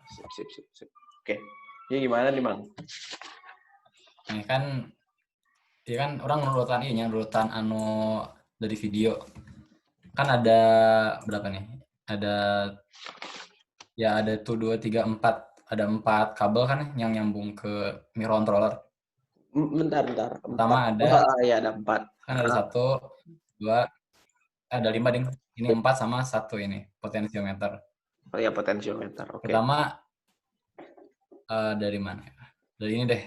Sip. Oke. Ini gimana nih, Bang? Ini kan orang nurutan anu dari video. Kan ada berapa nih? Ada tuh 2, 3, 4. Ada 4 kabel kan yang nyambung ke microcontroller. Bentar. Pertama 4. ada, Ya ada 4. kan ada 1, 2, ada 5 ding. Ini 4 sama 1 ini, potensiometer. Oh ya, potensiometer. Oke. Pertama dari mana? Dari ini deh.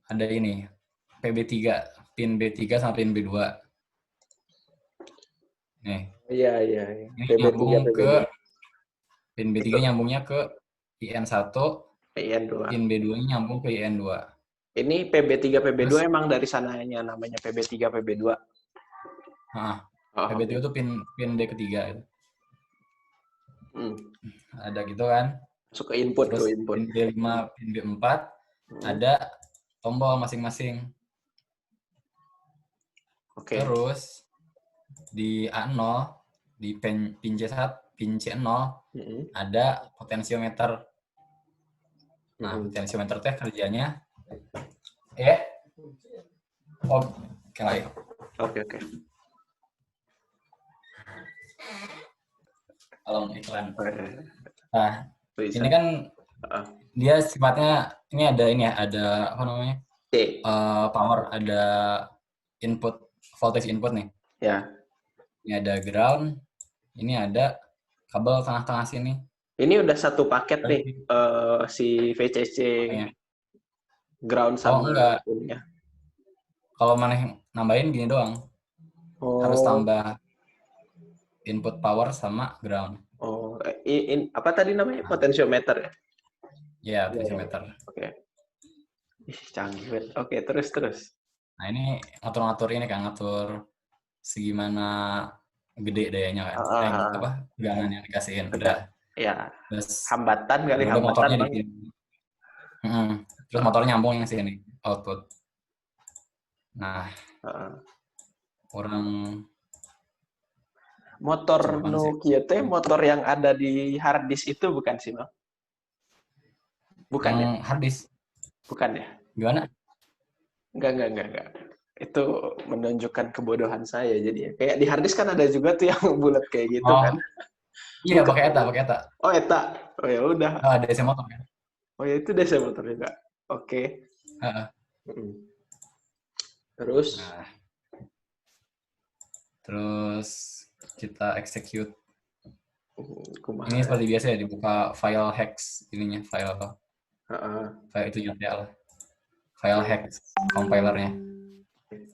Ada ini, PB3, pin B3 sama pin B2. Nih. Iya. Ini PB3, nyambung PB2. ke pin B3 nyambungnya ke IN1, IN2. pin B2 nyambung ke IN2. Ini PB3, PB2 Terus, emang dari sananya namanya PB3, PB2. PB3 Oke. itu pin D ketiga itu. Hmm. Ada gitu kan. Masuk ke input Terus tuh, input. pin B5, pin B4 ada tombol masing-masing. Oke. Terus di A0, di pin C1, pin C0 ada potensiometer. Nah, potensiometer teh kerjanya oke lagi. Oke. Kalau iklan. Oke. Nah, Bisa. ini kan dia sifatnya ini ada apa namanya? Power, ada input, voltage input nih. Ya. Ini ada ground, ini ada kabel tengah-tengah sini. Ini udah satu paket nih, si VCC ground sama enggak. punya. Kalau mana nambahin gini doang. Harus tambah input power sama ground. Apa tadi namanya? Potensiometer ya? Iya, potensiometer. Oke. Ih, canggih banget. Oke, terus. Nah, ini ngatur-ngatur ini kan, ngatur segimana gede dayanya kan. Tegangan yang dikasihin. Udah. Ya, Terus hambatan kali, udah hambatan motornya di Bang. sini. Terus motornya nyambung yang sini, output. Nah, orang motor Nokia teh motor yang ada di hard disk itu bukan sih, Bang? Bukan ya? Hard disk. Bukan ya? Gimana? Enggak. Itu menunjukkan kebodohan saya jadi. Kayak di hard disk kan ada juga tuh yang bulat kayak gitu kan. Iya, pakai eta. Oh, eta. Oh ya udah. DC motor kan. Oh ya itu DC motor juga. Oke. Terus? Nah, terus kita execute. Ini seperti biasa ya, dibuka file hex ininya, file itu nyata lah. File hex compilernya.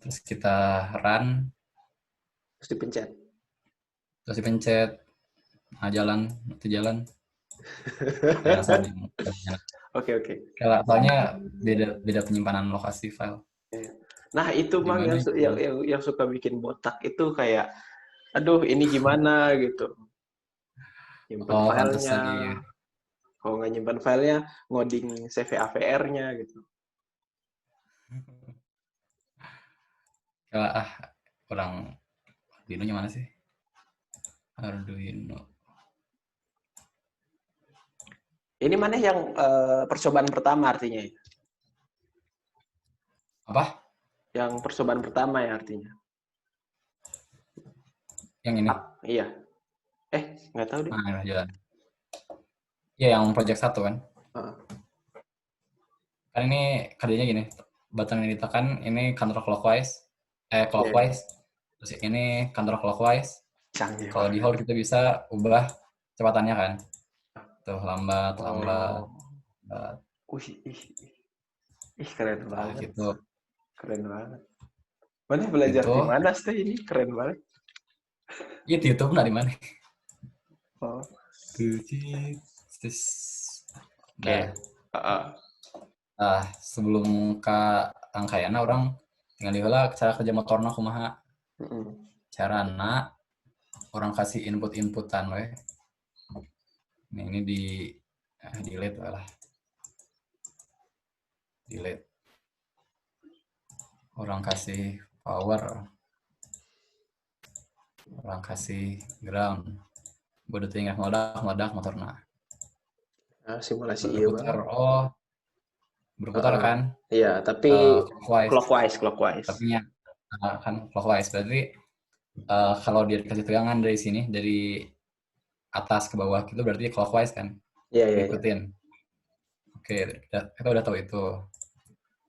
Terus kita run. Terus dipencet. Nah, jalan. Oke. Soalnya beda penyimpanan lokasi file. Nah, itu Bang yang suka bikin botak itu kayak aduh ini gimana gitu. Nyimpen filenya. Iya. Kalau nggak nyimpen filenya, ngoding CVAVR-nya gitu. Orang Arduino-nya mana sih? Arduino. Ini mana yang percobaan pertama artinya? Apa? Yang percobaan pertama ya artinya. Yang ini? Iya. Nggak tahu deh. Jalan. Iya, yang project 1 kan? Kan ini kerjanya gini. Button yang ditekan ini counter clockwise. Clockwise. Terus ini counter clockwise. Kalau di hold kita bisa ubah kecepatannya kan. Tuh, lambat. Keren banget. Gitu. Keren banget. Mana belajar di mana sih ini? Keren banget. Iya, di YouTube dari mana? Sebelum ke angkayana orang tinggal diheula cara kerja motorna kumaha. Carana orang kasih inputan we. Ini di delete lah. Delete. Orang kasih power. Orang kasih ground. body training meledak motor. Nah, Simulasi iya berputar, bang. berputar kan, Iya, tapi clockwise. tapi kan clockwise. Berarti kalau dia dikasih tegangan dari sini, dari atas ke bawah gitu, berarti clockwise kan, Iya. ikutin. Oke, kita udah tahu itu.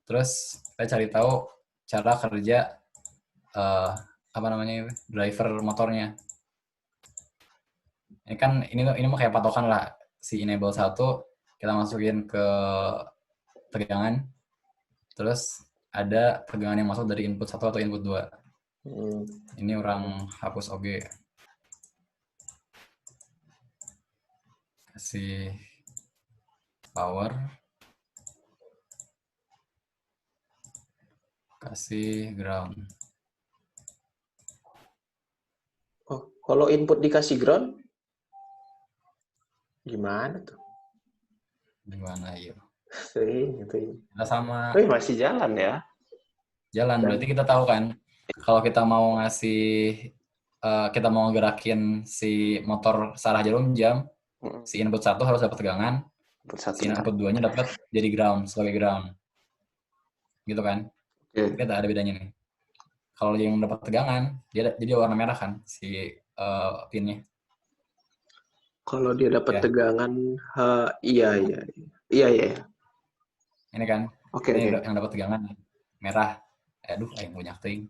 Terus kita cari tahu cara kerja driver motornya. Ini mah kayak patokan lah, si enable 1 kita masukin ke tegangan, terus ada tegangan yang masuk dari input 1 atau input 2. Ini orang hapus OG, kasih power, kasih ground. Oh, kalau input dikasih ground, gimana tuh? Gimana yuk? Sering. Kita sama. Masih jalan ya? Jalan, berarti kita tahu kan, kalau kita mau kita mau gerakin si motor searah jarum jam, si input 1 harus dapat tegangan, si input 2-nya dapat jadi ground, sebagai ground. Gitu kan? Kita ada bedanya nih. Kalau yang dapat tegangan, dia jadi warna merah kan, si pinnya. Kalau dia dapat tegangan, iya. Ini kan, ini yang dapat tegangan merah. Yang banyak ting.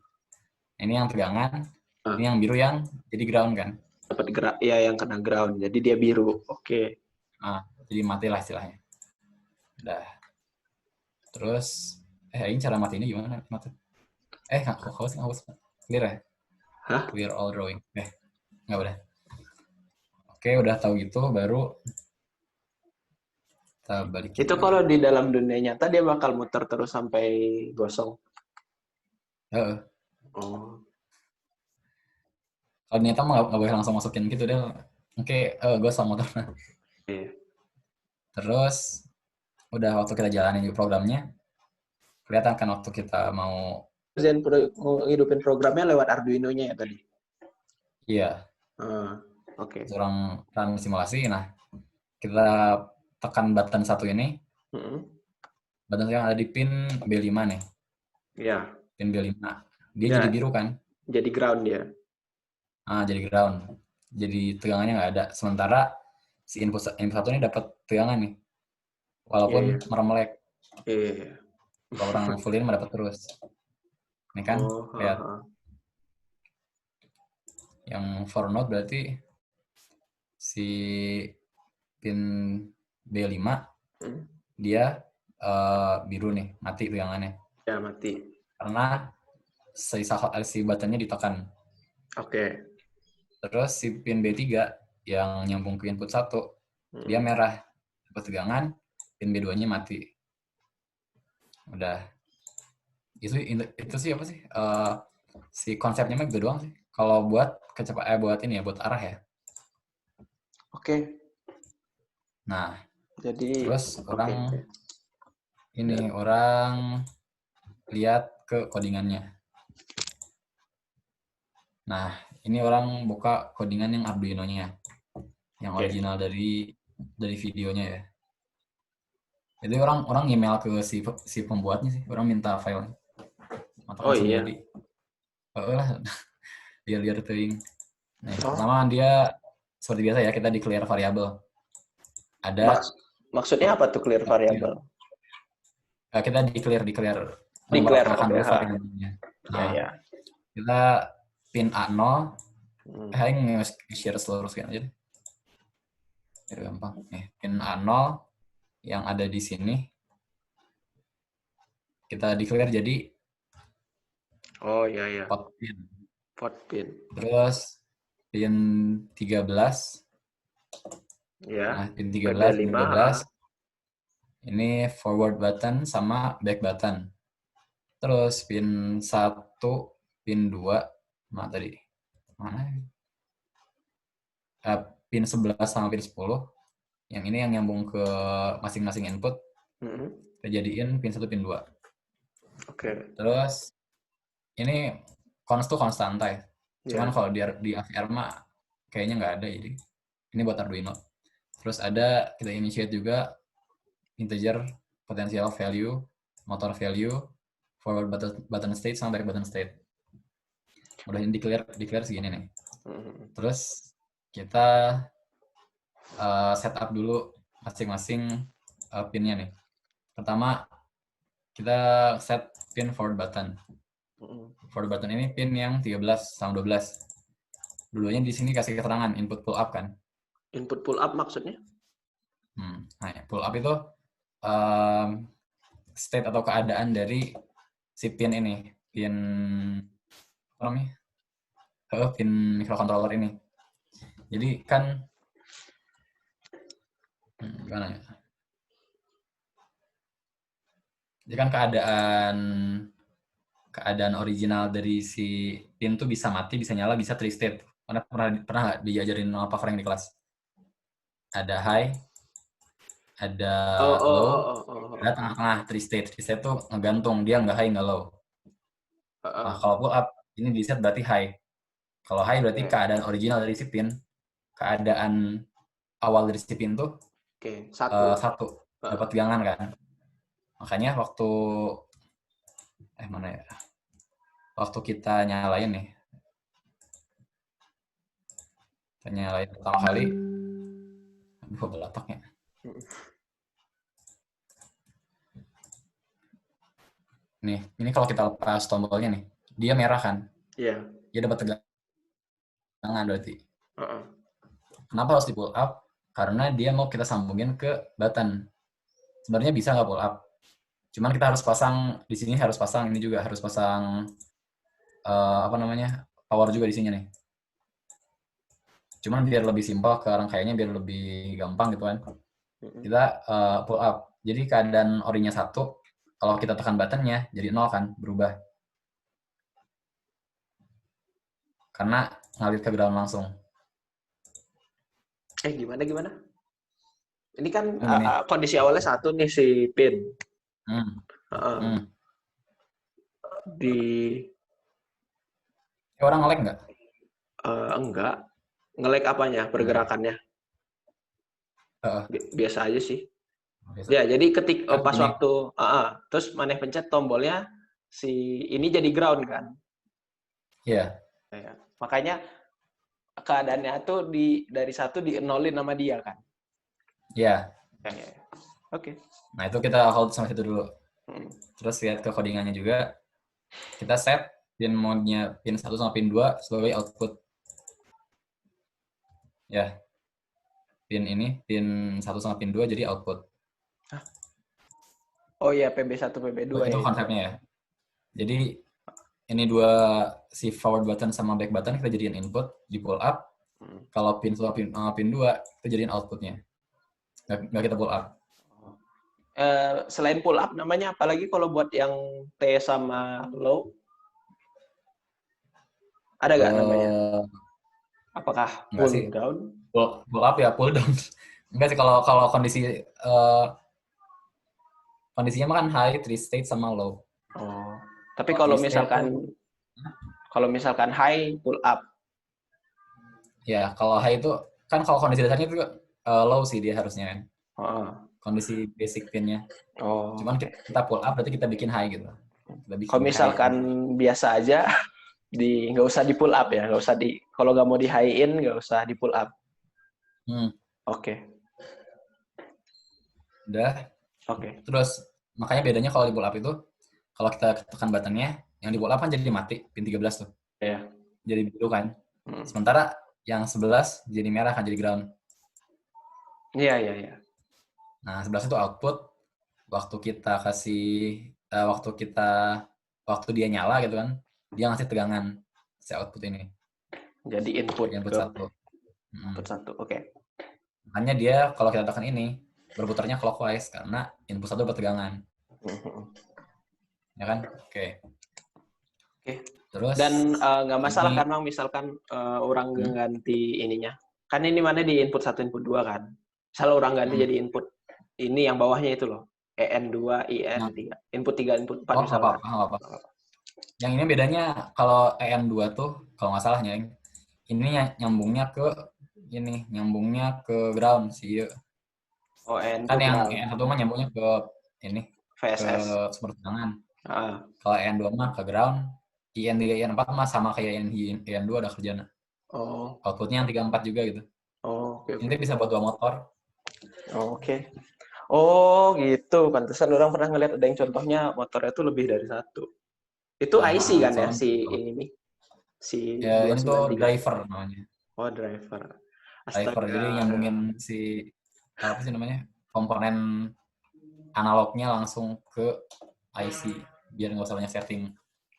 Ini yang tegangan, ini yang biru yang jadi ground kan. Dapat gerak, ya yang kena ground, jadi dia biru. Oke. Jadi mati lah istilahnya. Udah. Terus, ini cara matinya gimana? Hapus. Clear ya? Hah? Clear all drawing. Nggak udah. Oke, udah tahu gitu, baru kita balikin. Itu kalau di dalam dunia nyata dia bakal muter terus sampai gosong. Kalau nyata mah nggak boleh langsung masukin gitu deh. Oke, gosong motornya. Terus, udah waktu kita jalanin juga programnya, kelihatan kan waktu kita mau ngidupin programnya lewat Arduino-nya ya tadi? Iya. Oke. Orang run simulasi, nah kita tekan button 1 ini, button yang ada di pin B5 nih. Iya. Pin B5. Dia jadi biru kan? Jadi ground dia. Jadi ground. Jadi tegangannya nggak ada. Sementara si input 1 ini dapat tegangan nih. Walaupun meremelek. Iya. Kalau orang fullin mah dapat terus. Ini kan, lihat. Yang for node berarti si pin B5 dia biru nih, mati tegangannya. Ya, mati. Karena si buttonnya ditekan. Oke. Terus si pin B3 yang nyambung ke input 1, dia merah, dapat tegangan, pin B2-nya mati. Udah. Itu sih apa sih? Si konsepnya mah gitu doang sih. Kalau buat buat ini ya, buat arah ya. Oke. Nah, jadi terus orang lihat ke codingannya. Nah, ini orang buka codingan yang Arduino-nya, yang original dari videonya ya. Jadi orang email ke si pembuatnya sih, orang minta file. Iya. Jadi. Lah, dia lihat tuh. Nah, pertama dia seperti biasa ya, kita declare variabel. Ada. Maksudnya apa tuh clear variabel? Kita declare variabelnya. Ya. Kita pin A0, ini share seluruh scan aja deh. Biar gampang. Pin A0 yang ada di sini, kita declare jadi iya. Pot pin. Terus pin 13. Ya. Nah, pin 13, ini forward button sama back button. Terus pin 1, pin 2, mana? Pin 11 sama pin 10. Yang ini yang nyambung ke masing-masing input. Kita jadiin pin 1, pin 2. Oke. Terus ini cons tuh constante ya. Cuman kalau di AVR mah kayaknya nggak ada jadi. Ini buat Arduino. Terus ada kita initiate juga integer, potential value, motor value, forward button state sama back button state. Udah declare segini nih. Terus kita setup dulu masing-masing pinnya nih. Pertama kita set pin forward button. Forward button ini pin yang 13 sama 12. Dulunya di sini kasih keterangan input pull up kan. Input pull up maksudnya? Nah, pull up itu state atau keadaan dari si pin ini, pin apa namanya? Pin microcontroller ini. Jadi kan gimana ya? Jadi kan keadaan original dari si pin tuh bisa mati, bisa nyala, bisa three state. Pernah nggak diajarin sama Pak Frank di kelas? Ada high, ada low, ada tengah-tengah three state. Three state tuh ngegantung, dia nggak high nggak low. Nah, kalau pull up ini di set berarti high. Kalau high berarti keadaan original dari si pin, keadaan awal dari si pin tuh satu dapat tegangan kan. Makanya waktu mana ya? Waktu kita nyalain nih, kita nyalain pertama kali, aduh belapaknya. Nih, ini kalau kita lepas tombolnya nih, dia merah kan? Iya. Dia dapat tegangan berarti. Kenapa harus di pull up? Karena dia mau kita sambungin ke button. Sebenarnya bisa nggak pull up? Cuman kita harus pasang di sini, harus pasang ini juga, harus pasang power juga di sini nih. Cuman biar lebih simpel ke rangkaiannya, biar lebih gampang gitu kan. Kita pull up. Jadi keadaan orinya 1, kalau kita tekan buttonnya jadi 0 kan, berubah. Karena ngalir ke ground langsung. Gimana? Ini kan kondisi awalnya 1 nih si pin. Orang nge-lag nggak? Enggak. Nge-lag apanya? Pergerakannya? Biasa aja sih. Biasa. Ya, jadi pas waktu terus maneh pencet tombolnya, si ini jadi ground kan? Iya. Yeah. Makanya keadaannya tuh dari 1 di-nolin sama dia kan? Iya. Yeah. Oke. Nah, itu kita hold sampai situ dulu. Terus lihat ke codingannya juga. Kita set pin mode-nya pin 1 sama pin 2 sebagai output. Ya. Pin 1 sama pin 2 jadi output. Hah? Oh iya, PB1, PB2 itu konsepnya ya. Jadi ini si forward button sama back button kita jadiin input di pull up. Kalau pin 1 sama pin 2 kita jadiin outputnya. Nggak kita pull up. Selain pull up namanya apalagi kalau buat yang T sama low? Ada nggak namanya? Apakah pull down? Pull up ya, pull down. Enggak sih, kalau kondisinya mah kan high, three state sama low. Tapi kalau misalkan high, pull up. Ya, kalau high itu kan kalau kondisi dasarnya itu low sih dia harusnya kan. Kondisi basic pinnya. Cuman kita pull up berarti kita bikin high gitu. Kalau misalkan biasa aja, nggak usah di pull up ya, kalau nggak mau di high in nggak usah di pull up. Oke. Udah. Oke. Terus makanya bedanya kalau di pull up itu, kalau kita tekan buttonnya, yang di pull up kan jadi mati, pin 13 tuh. Iya. Jadi biru kan. Sementara yang 11 jadi merah kan, jadi ground. Iya. Nah, 11 itu output waktu waktu dia nyala gitu kan, dia ngasih tegangan si output ini. Jadi input 1. Input 1, oke. Makanya dia kalau kita tekan ini berputarnya clockwise karena input 1 bertegangan. Ya kan? Oke. Terus dan nggak masalah kan Mang, misalkan orang ganti ininya. Kan ini mana di input 1, input 2 kan. Misal orang ganti jadi input ini yang bawahnya itu loh. EN2, IN3. Input 3, input 4 misalkan. Apa. Yang ini bedanya kalau EN2 tuh, kalau nggak salahnya, ini nyambungnya ke ini nyambungnya ke ground sih. Oh, N Kan tuh yang ground. N1 mah nyambungnya ke ini ke VSS. sumber tegangan. Ah. Kalau N2 mah ke ground. IN3, IN4 mah sama kayak IN2 ada kerjaan. Oh. Outputnya yang 34 juga gitu. Oh, oke. Ini bisa buat 2 motor. Oh, oke. Oh, gitu. Pantesan orang pernah ngeliat ada yang contohnya motornya tuh lebih dari satu. Itu IC kan ya, Soalnya si ini nih. Si ya ini tuh 293. driver namanya. Oh, driver. Driver jadi Astaga. nyambungin si apa sih namanya komponen analognya langsung ke IC biar nggak usah banyak setting.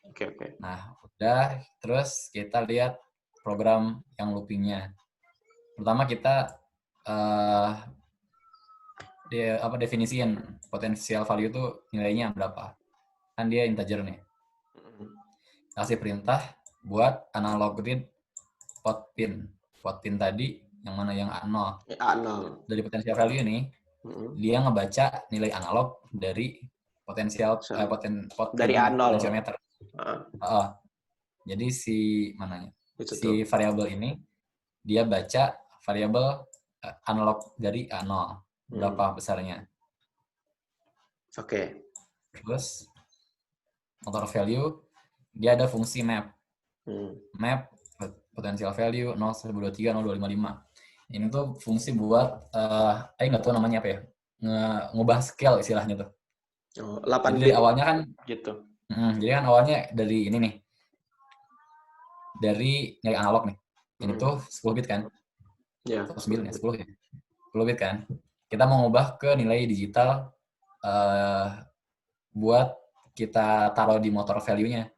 Oke, oke. Nah udah terus kita lihat program yang loopingnya. Pertama kita definisiin potensial value itu nilainya berapa. Kan dia integer nih. Kasih perintah buat analog read pot pin. Pot pin tadi yang mana yang A0. A0. Dari potensial value ini dia ngebaca nilai analog dari potensial pot Dari pin A0. potensiometer. Jadi si mananya? Itu Si tuh. variabel ini dia baca variabel analog dari A0 berapa besarnya. Oke. Terus motor value dia ada fungsi map. Map potensial value 0,123 0,255. Ini tuh fungsi buat nggak tahu namanya apa ya. Ngubah scale istilahnya tuh. Oh, 8 jadi bit awalnya kan gitu. Jadi kan awalnya dari ini nih. Dari nilai analog nih. Ini tuh 10 bit kan? Ya. 9 ya, 10 ya. 10 bit kan. Kita mau ngubah ke nilai digital buat kita taruh di motor value-nya.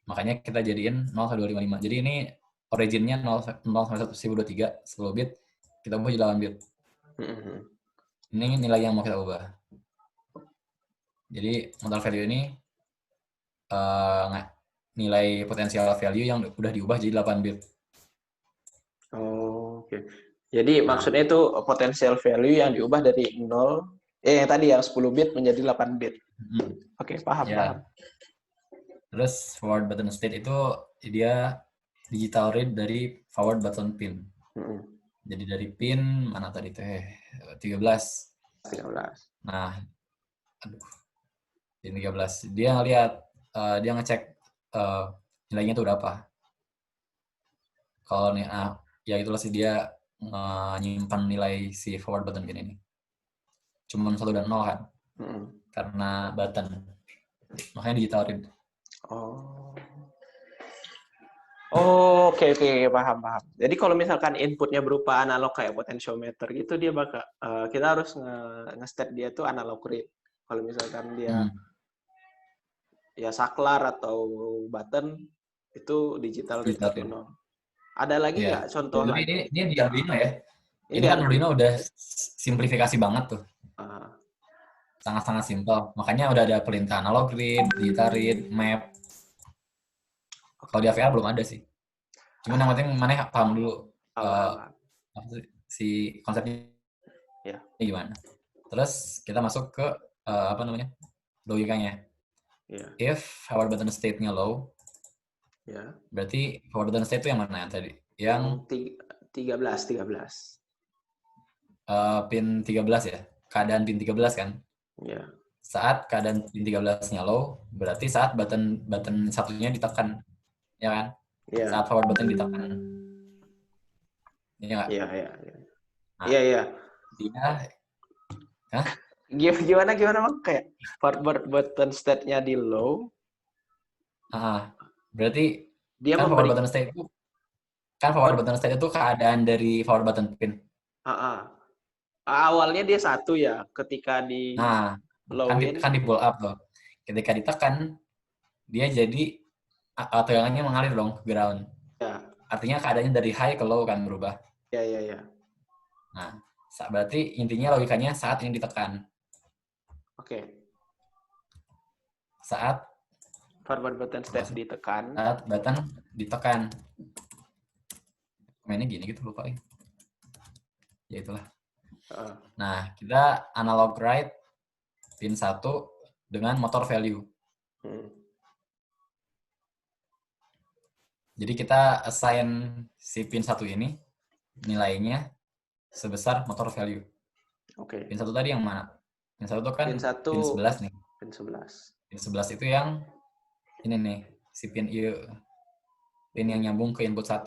Makanya kita jadiin 0,255. Jadi ini originnya 0,123, 10 bit, kita ubah jadi 8 bit. Ini nilai yang mau kita ubah. Jadi motor value ini nilai potensial value yang udah diubah jadi 8 bit. Oh, oke. Jadi maksudnya itu potensial value yang diubah dari 0, yang tadi yang 10 bit menjadi 8 bit. Oke, paham, paham. Terus forward button state itu dia digital read dari forward button pin. Jadi dari pin mana tadi teh 13. Nah, pin 13. Dia ngelihat dia ngecek nilainya itu berapa. Kalau nih ya itulah sih dia nyimpan nilai si forward button pin ini. Cuman 1 dan 0 kan. Karena button. Makanya digital read. Oh, oke, paham. Jadi kalau misalkan inputnya berupa analog kayak potentiometer gitu, dia bakal kita harus nge-state dia tuh analog read. Kalau misalkan dia ya saklar atau button itu digital read 1.0. Ada lagi nggak contoh lagi? Ini di Arduino ya. Ini kan Arduino udah simplifikasi banget tuh. Sangat-sangat simpel. Makanya udah ada perintah analog read, digital read, map. Kalau di AVR belum ada sih. Cuman yang penting mana paham dulu si konsepnya gimana. Terus kita masuk ke logikanya. If forward button state-nya low, berarti forward button state itu yang mana tadi? Yang 13. Pin 13 ya. Keadaan pin 13 kan? Iya. Saat keadaan pin 13-nya low, berarti saat button satunya ditekan. Ya kan? Iya. Saat forward button ditekan. Iya nggak? Iya. Dia, gimana Bang? Kayak forward button state-nya di low. Berarti dia kan forward button state itu keadaan dari forward button pin. Awalnya dia 1 ya, ketika di low-in. Kan di pull up tuh. Ketika ditekan, dia jadi tegangannya mengalir dong ke ground. Ya. Artinya keadaannya dari high ke low kan berubah. Iya. Nah, berarti intinya logikanya saat ini ditekan. Oke. Saat forward button state ditekan. Saat button ditekan. Mainnya gini gitu lupa ya. Ya itulah. Nah, kita analog write pin 1 dengan motor value. Jadi kita assign si pin 1 ini nilainya sebesar motor value. Oke. Pin 1 tadi yang mana? Pin 1 kan Pin 1 pin 11 nih. Pin 11. Pin 11 itu yang ini nih, si pin yang nyambung ke input 1.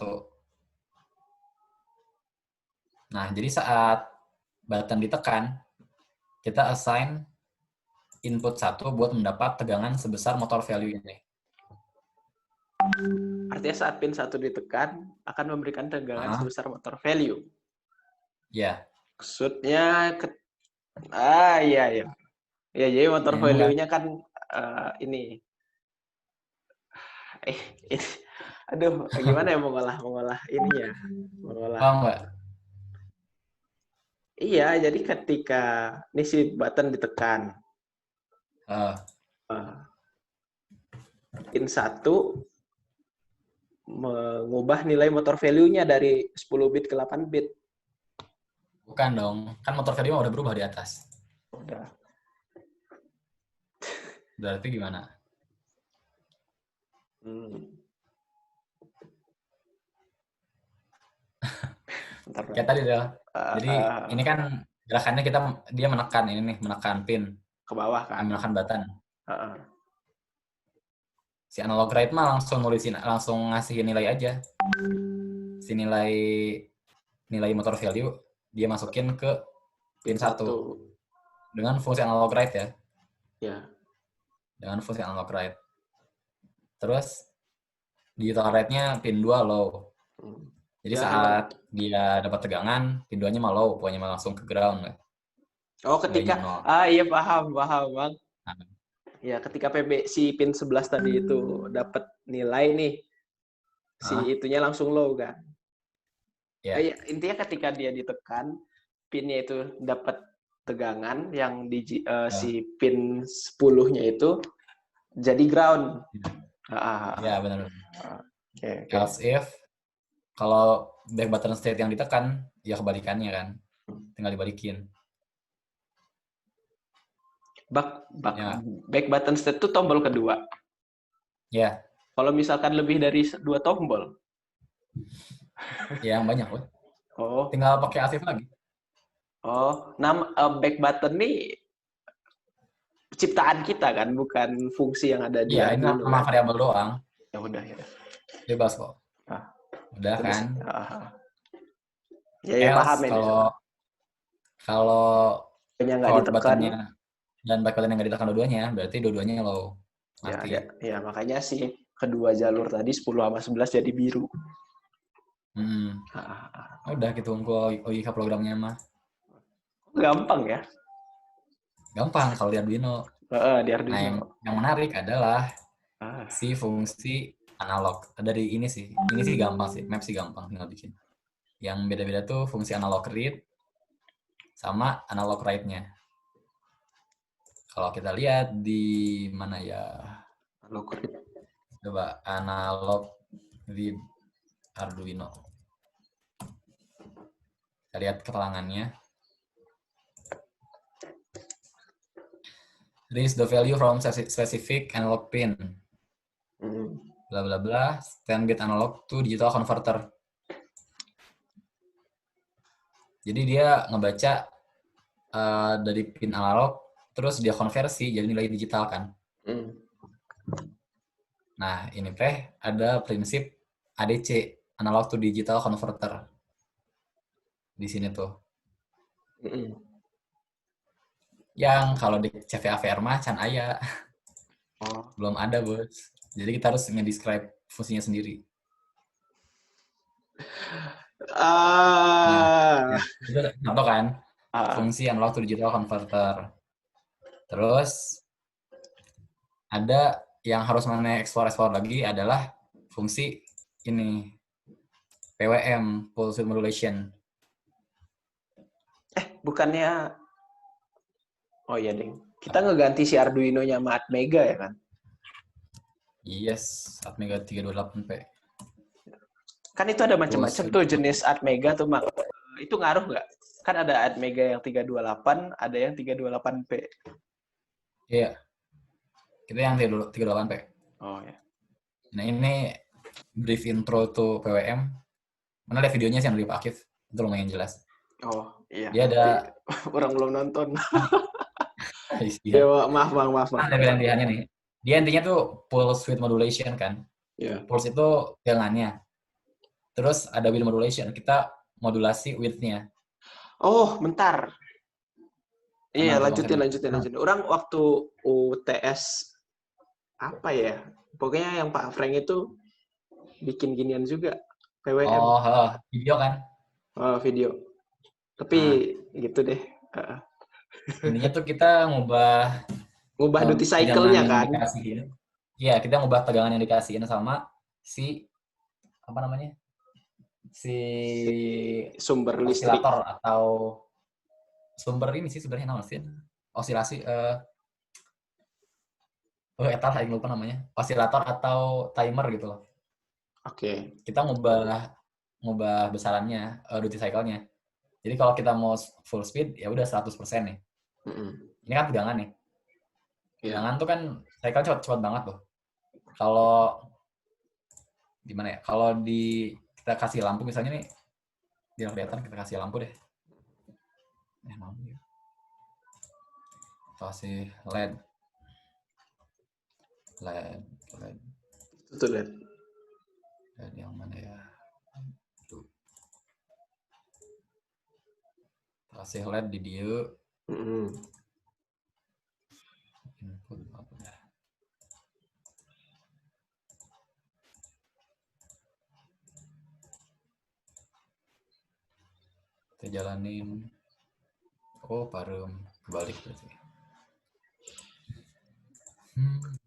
Nah, jadi saat button ditekan, kita assign input 1 buat mendapat tegangan sebesar motor value ini. Artinya saat pin 1 ditekan akan memberikan tegangan sebesar motor value. Ya. Maksudnya iya. Ya, jadi motor value-nya kan ini. Aduh, gimana ya mengolah ininya? Enggak? Iya, jadi ketika ini si button ditekan. Pin 1 mengubah nilai motor value-nya dari 10 bit ke 8 bit. Bukan dong, kan motor value udah berubah di atas. Udah. Berarti gimana? Kayak tadi deh. Jadi ini kan gerakannya dia menekan pin ke bawah kan. Menekan button. Si analog write mah langsung ngasihin nilai aja. Si nilai motor value dia masukin ke pin 1 dengan fungsi analog write ya. Ya. Dengan fungsi analog write. Terus digital write-nya pin 2 low. Jadi saat dia dapat tegangan, pin 2-nya mah low, pokoknya mah langsung ke ground. Oh, ketika iya paham, Bang. Ya, ketika si pin 11 tadi itu dapat nilai nih, si itunya langsung low kan. Ya. Intinya ketika dia ditekan, pinnya itu dapat tegangan yang si pin 10-nya itu jadi ground. Ya, benar. Else if kalau back button state yang ditekan, ya kebalikannya kan. Tinggal dibalikin. Back button state itu tombol kedua. Ya. Kalau misalkan lebih dari 2 tombol. Ya, yang banyak loh. Oh. Tinggal pakai asif lagi. Oh, back button nih ciptaan kita kan, bukan fungsi yang ada di Arduino. Iya, ini nama variabel doang. Ya udah. Bebas kok. Udah terus, kan? Ya paham ini. Kalau nggak ditekan dan back button yang nggak ditekan dua-duanya, berarti dua-duanya low. Mati. Ya, makanya sih kedua jalur tadi 10 sama 11 jadi biru. Udah gitu OIK programnya mah. Gampang ya? Gampang kalau di Arduino. Di Arduino. Nah, yang menarik adalah si fungsi analog. Dari ini sih gampang sih. Map sih gampang tinggal bikin. Yang beda-beda tuh fungsi analog read sama analog write-nya. Kalau kita lihat di mana ya? Analog read. Coba analog read Arduino. Kita lihat keterangannya. Reads the value from specific analog pin. Bla bla bla. 10-bit analog to digital converter. Jadi dia ngebaca dari pin analog, terus dia konversi jadi nilai digital kan. Nah, ini ada prinsip ADC, analog to digital converter. Di sini tuh. Yang kalau di CVA-VR mah can aya. Belum ada, Bos. Jadi kita harus nge-describe fungsinya sendiri. Nah, itu contoh kan? Fungsi analog to digital converter. Terus ada yang harus mana explore lagi adalah fungsi ini PWM, pulse width modulation. Bukannya oh iya, Ding. Kita ngeganti si Arduino-nya sama Atmega ya kan? Yes, Atmega 328P. Kan itu ada macam-macam tuh jenis Atmega tuh, Mak. Itu ngaruh nggak? Kan ada Atmega yang 328, ada yang 328P. Iya. Kita yang 328P. Oh ya. Nah, ini brief intro to PWM. Mana ada videonya sih yang dari Pak Akif? Itu lumayan jelas. Oh, iya. Dia ada Orang belum nonton. iya. Ya, maaf. Ada pilihan-pilihannya nih. Dia intinya tuh pulse width modulation kan. Ya. Pulse itu tegangannya. Terus ada width modulation. Kita modulasi width-nya. Oh, bentar. Iya, Aman tuh konsepnya. lanjutin. Orang waktu UTS apa ya? Pokoknya yang Pak Frank itu bikin ginian juga. PWM. Oh, video kan. Video. Tapi gitu deh. Intinya tuh kita Ngubah duty tegangan cycle-nya yang kan? dikasihin. Iya, kita ngubah tegangan yang dikasihin sama si apa namanya? Si Sumber listrik. osilator atau sumber ini sih sebenarnya namanya sih. Osilasi etal saya lupa namanya. Osilator atau timer gitu loh. Oke. Kita ngubah besarannya, duty cycle-nya. Jadi kalau kita mau full speed ya udah 100% nih. Ini kan tegangan nih. Tegangan tuh kan cycle cepat banget loh. Kalau gimana ya? Kalau kita kasih lampu misalnya nih, biar kelihatan kita kasih lampu deh. Kasih LED. Itu LED. LED yang mana ya? Kasih LED di dia. Input apa ya? Kita jalanin. Oh, parum kebalik berarti.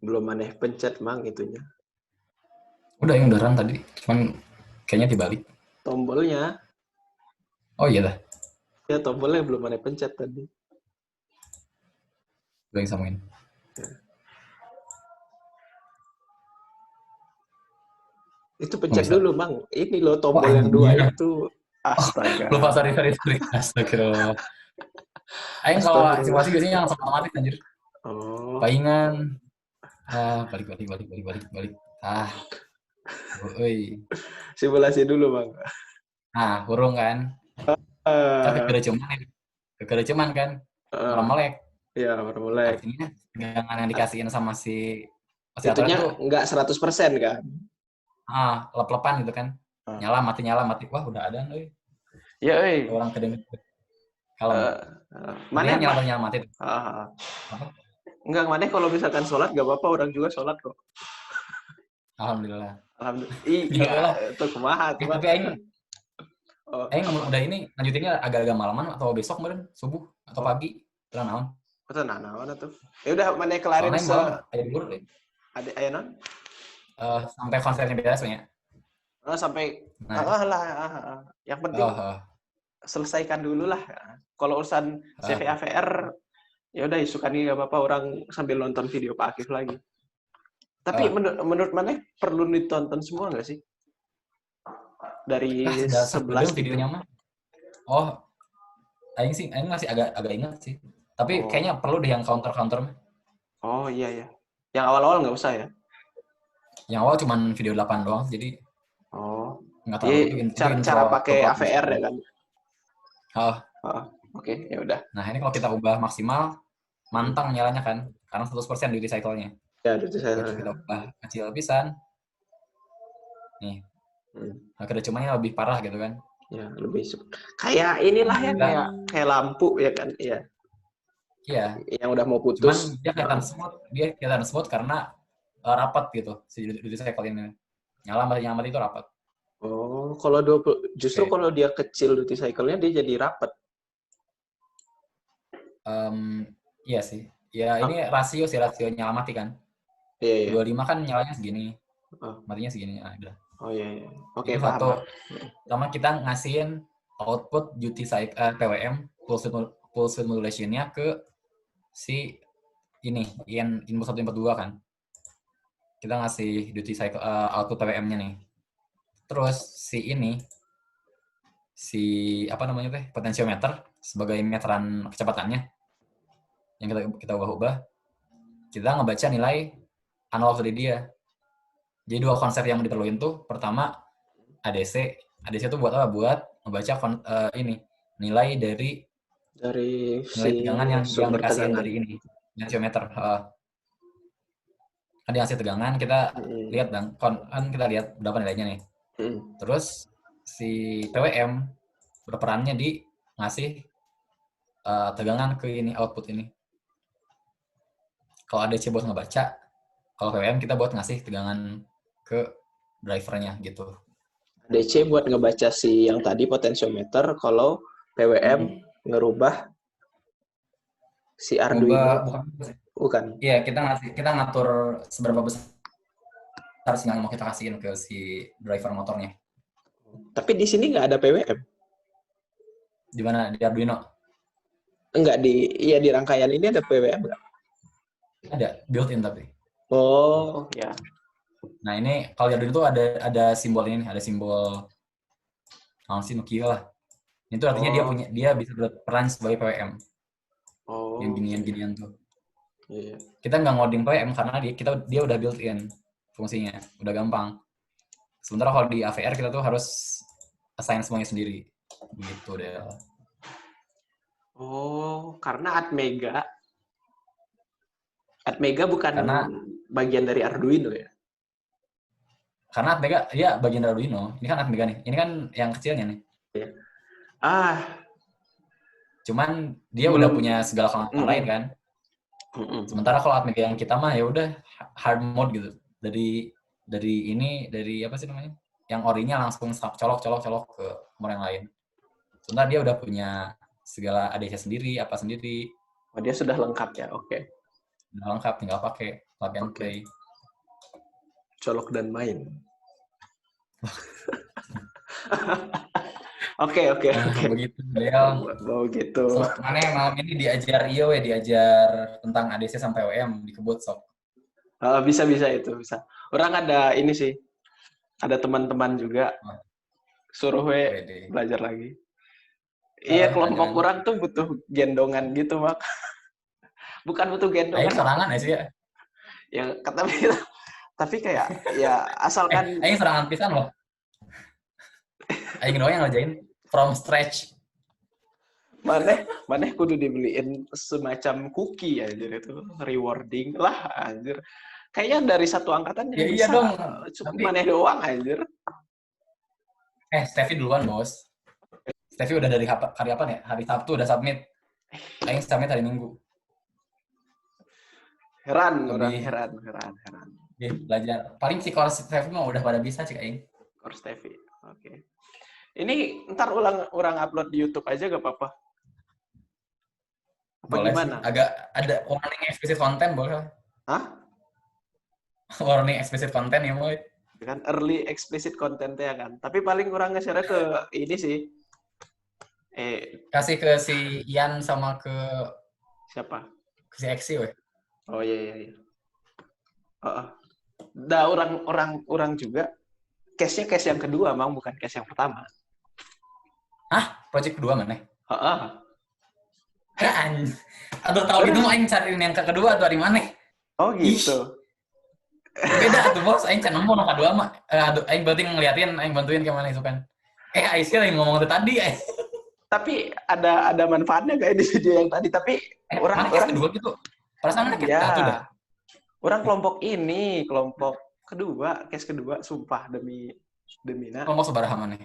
Belum aneh pencet mang itunya. Udah yang udahan tadi, cuman kayaknya dibalik. Tombolnya. Oh iya dah. Ya tombolnya belum aneh pencet tadi. Gue yang samain. Ya. Itu pencet dulu mang. Ini loh tombol yang dua itu. Astaga. Lupa, sorry. Astagfirullah. Aing kalau simulasi biasanya langsung otomatis anjir. Oh. Palingan. Balik. Simulasi dulu bang. Kurung kan. Kekere cuman kan. Orang melek. Iya, orang melek. Artinya tegangan yang dikasihin sama si itunya nggak 100% kan? Lep-lepan gitu kan. Nyala mati. Wah, udah ada euy. Ya euy. Orang kedengeran. Kalau mana nyala mati. Enggak, mana kalau misalkan sholat gak apa-apa, orang juga sholat kok. Alhamdulillah. Iya, itu kumaha. Tapi Aing udah ini lanjutinnya agak-agak malaman atau besok kemarin subuh atau pagi. Terus naon? Betul naon tuh. Ya udah mana kelarin ada non? Sampai konsernya beres ya. Sampai yang penting selesaikan dulu lah. Kalau urusan CVAVR ya udah isukan gak apa-apa, orang sambil nonton video Pak Akif lagi. Tapi menurut mana perlu ditonton semua nggak sih? Dari 11 videonya mah. Aing masih agak ingat sih. Tapi kayaknya perlu deh yang counter mah. Oh iya. Yang awal-awal nggak usah ya? Yang awal cuman video 8 doang, jadi nggak tahu. Cara pakai AVR ya kan? Oke, ya udah. Nah, ini kalau kita ubah maksimal, mantang nyalanya kan, karena 100% duty cycle-nya. Ya, duty cycle. Kalau kita ubah kecil pisan, nih, kedecumannya lebih parah gitu kan? Ya, lebih kayak inilah ya, kayak lampu ya kan? Iya. Iya. Yang udah mau putus. Cuman dia kelihatan smooth karena rapat gitu si duty cycle ini. Nyala mati itu rapat. Oh, kalau justru kalau dia kecil duty cycle-nya dia jadi rapat. Iya sih. Ya ini rasio nyala mati kan. Iya. 25 kan nyalanya segini. Matinya segini. Udah. Oh iya. Oke, paham. Pertama kita ngasihin output duty cycle PWM pulse width modulation-nya ke si ini input 1 input 2 kan. Kita ngasih duty cycle output PWM-nya nih. Terus si apa namanya teh, potentiometer sebagai meteran kecepatannya yang kita ubah-ubah, kita ngebaca nilai analog dari dia. Jadi 2 konsep yang diperluin tuh, pertama ADC ADC itu buat apa? Buat membaca ini nilai dari nilai si tegangan yang sumber dikasih tegangan. dari ini tensiometer. Kan dikasih tegangan, kita lihat kan kita lihat berapa nilainya nih. Terus si PWM berperannya di ngasih tegangan ke ini output ini. Kalau ADC buat ngebaca, kalau PWM kita buat ngasih tegangan ke drivernya gitu. ADC buat ngebaca si yang tadi potensiometer, kalau PWM ngerubah si Arduino. Bukan. Iya, kita ngatur seberapa besar sinyal yang mau kita kasihin ke si driver motornya. Tapi di sini nggak ada PWM. Di mana? Di Arduino? Enggak, di rangkaian ini ada PWM nggak? Ada, built-in tapi. Oh, ya. Nah, ini kalau di Arduino tuh ada simbol ini, ada simbol Nokia lah. Itu artinya dia bisa berperan sebagai PWM. Yang ginian tuh. Iya. Kita nggak ngoding PWM karena dia udah built-in fungsinya, udah gampang. Sementara kalau di AVR kita tuh harus assign semuanya sendiri. Begitu deh. Oh, karena Atmega bukan bagian dari Arduino ya? Karena Atmega, dia bagian dari Arduino. Ini kan Atmega nih. Ini kan yang kecilnya nih. Iya. Cuman dia udah punya segala kelengkapan lain kan. Sementara kalau Atmega yang kita mah ya udah hard mode gitu. Dari apa sih namanya? Yang orinya langsung colok ke nomor yang lain. Sementara dia udah punya segala ADC sendiri, apa sendiri. Oh, dia sudah lengkap ya, oke. Udah lengkap, tinggal pakai plug and play. Colok dan main. Oke. Begitu, Del. Begitu. So, mana malam ini diajar diajar tentang ADC sampai WM di Kebut, sok. Bisa itu, bisa. Orang ada ini sih. Ada teman-teman juga. Suruh belajar lagi. Iya, kelompok orang tuh butuh gendongan gitu, Mak. Bukan butuh gendongan. Aing serangan ya sih ya? Ya, tapi kayak, ya asalkan... Aing serangan pisan loh. Aing doang yang ngerjain from scratch. Maneh kudu dibeliin semacam cookie aja itu. Rewarding lah, anjir. Kayaknya dari satu angkatan yang bisa. Iya dong. Maneh doang, anjir. Steffi duluan, bos. Steffi udah dari hari apa nih? Hari Sabtu udah submit. Aing submit hari Minggu. Heran. Dia belajar. Paling si course Steffi mah udah pada bisa sih Aing. Course Steffi. Oke. Ini ntar orang upload di YouTube aja gak apa-apa? Apa boleh gimana? Sih. Agak ada warning explicit content boleh. Hah? Warning explicit content ya, boy. Kan early explicit content-nya kan. Tapi paling orang nge-share ke ini sih. Kasih ke si Ian sama ke siapa? Ke si Exi, weh. Oh iya. Orang juga case-nya case yang kedua, Mang, bukan case yang pertama. Hah? Project kedua mana? Kan. Aduh, tahu gitu mau aing cariin yang kedua atau di mana? Oh gitu. Beda tuh, bos. Aing nemu nomor kedua mah. Aing berarti ngeliatin, aing bantuin ke mana itu kan. Aisyah yang ngomong itu tadi, Tapi ada manfaatnya kayak di video yang tadi, tapi orang kedua gitu. Perasaan kita satu dah. Orang kelompok kedua, case kedua, sumpah demi kelompok sebaraha mana?